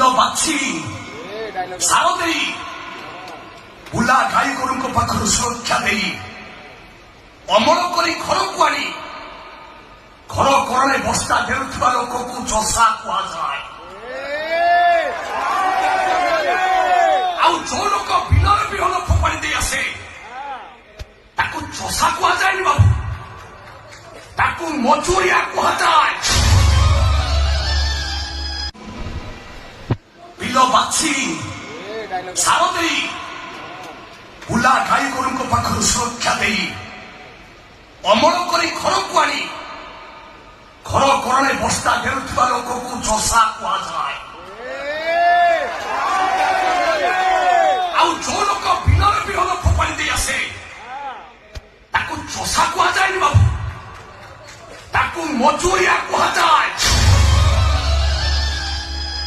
ବିଲ ବାଛି ସାର ଦେଇ ବୁଲା ଗାଈ ଗୋରୁଙ୍କ ପାଖରୁ ସୁରକ୍ଷା ଦେଇ ଅମଳ କରି ଘରକୁ ଆଣି ଘର ଘରରେ ବସ୍ତା ଦେଉଥିବା ଲୋକକୁ ଚଷା କୁହାଯାଏ। ଆଉ ଯୋଉ ଲୋକ ବିଲରେ ବିହନ ଫୋପାଡ଼ି ଦେଇ ଆସେ ତାକୁ ଚଷା କୁହାଯାଏନି ବାବୁ, ତାକୁ ମଜୁରିଆ କୁହାଯାଏ। ବିଲ ବାଛି ସାର ଦେଇ ବୁଲା ଗାଈ ଗୋରୁଙ୍କ ପାଖରୁ ସୁରକ୍ଷା ଦେଇ ଅମଳ କରି ଘରକୁ ଆଣି ଘର ଘରରେ ବସ୍ତା ଦେଉଥିବା ଲୋକକୁ ଚଷା କୁହାଯାଏ।